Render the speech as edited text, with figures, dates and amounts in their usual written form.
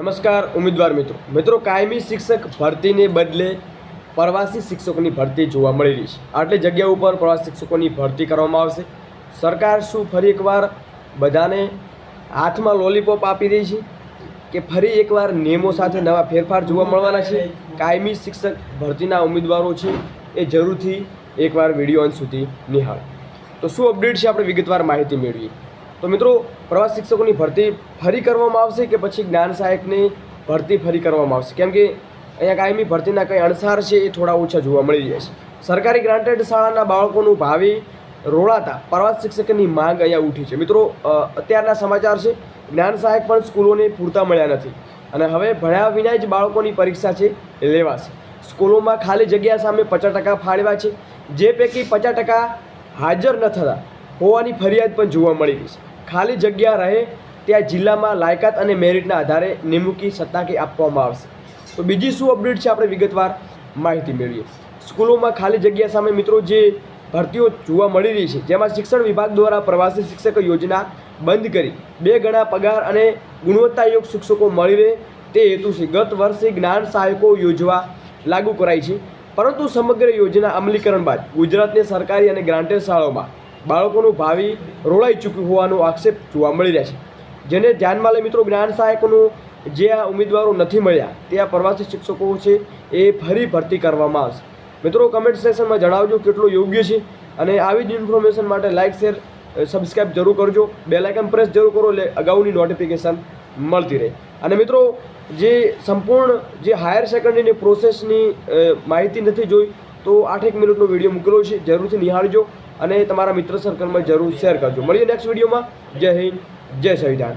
નમસ્કાર ઉમેદવાર મિત્રો કાયમી શિક્ષક ભરતીને બદલે પ્રવાસી શિક્ષકોની ભરતી જોવા મળી રહી છે। આટલી જગ્યા ઉપર પ્રવાસી શિક્ષકોની ભરતી કરવામાં આવશે। સરકાર શું ફરી એકવાર બધાને હાથમાં લોલીપોપ આપી રહી છે કે ફરી એકવાર નિયમો સાથે નવા ફેરફાર જોવા મળવાના છે? કાયમી શિક્ષક ભરતીના ઉમેદવારો છે એ જરૂરથી એકવાર વિડીયો અંત સુધી નિહાળો। તો શું અપડેટ છે આપણે વિગતવાર માહિતી મેળવીએ। તો મિત્રો, પ્રવાસી શિક્ષકોની ભરતી ફરી કરવામાં આવશે કે પછી જ્ઞાન સહાયકની ભરતી ફરી કરવામાં આવશે? કેમ કે અહીંયા કાયમી ભરતીના કંઈ અણસાર છે એ થોડા ઓછા જોવા મળી રહ્યા છે। સરકારી ગ્રાન્ટેડ શાળાના બાળકોનું ભાવિ રોળાતા પ્રવાસી શિક્ષકની માંગ અહીંયા ઉઠી છે। મિત્રો, અત્યારના સમાચાર છે, જ્ઞાન સહાયક પણ સ્કૂલોને પૂરતા મળ્યા નથી અને હવે ભણ્યા વિના જ બાળકોની પરીક્ષા છે એ લેવાશે। સ્કૂલોમાં ખાલી જગ્યા સામે 50% ફાળવ્યા છે, જે પૈકી 50% હાજર ન થતા હોવાની ફરિયાદ પણ જોવા મળી રહી છે। ખાલી જગ્યા રહે ત્યાં જિલ્લામાં લાયકાત અને મેરિટના આધારે નિમણૂકી સત્તાકી આપવામાં આવશે। તો બીજી શું અપડેટ છે આપણે વિગતવાર માહિતી મેળવીએ। સ્કૂલોમાં ખાલી જગ્યા સામે મિત્રો જે ભરતીઓ જોવા મળી રહી છે, જેમાં શિક્ષણ વિભાગ દ્વારા પ્રવાસી શિક્ષક યોજના બંધ કરી 2 ગણા પગાર અને ગુણવત્તાયુક્ત શિક્ષકો મળી રહે તે હેતુથી ગત વર્ષે જ્ઞાન સહાયકો યોજવા લાગુ કરાઈ છે, પરંતુ સમગ્ર યોજના અમલીકરણ બાદ ગુજરાતની સરકારી અને ગ્રાન્ટેડ શાળાઓમાં બાળકોનું ભાવિ રોળાઈ ચૂક્યું હોવાનો આક્ષેપ જોવા મળી રહ્યા છે। જેને ધ્યાનમાં લઈ મિત્રો, જ્ઞાન સહાયકોનું જે આ ઉમેદવારો નથી મળ્યા તે આ પ્રવાસી શિક્ષકો છે એ ફરી ભરતી કરવામાં આવશે। મિત્રો, કમેન્ટ સેક્શનમાં જણાવજો કેટલું યોગ્ય છે અને આવી જ ઇન્ફોર્મેશન માટે લાઇક શેર સબસ્ક્રાઈબ જરૂર કરજો, બેલ આઇકન પ્રેસ જરૂર કરો એટલે અગાઉની નોટિફિકેશન મળતી રહે। અને મિત્રો, જે સંપૂર્ણ જે હાયર સેકન્ડરીની પ્રોસેસની માહિતી નથી જોઈ તો 8-1 મિનિટનો વિડીયો મૂકેલો છે, જરૂરથી નિહાળજો અને તમારા મિત્ર સર્કલમાં જરૂર શેર કરજો। મળીએ નેક્સ્ટ વિડીયોમાં। જય હિન્દ, જય સંવિધાન।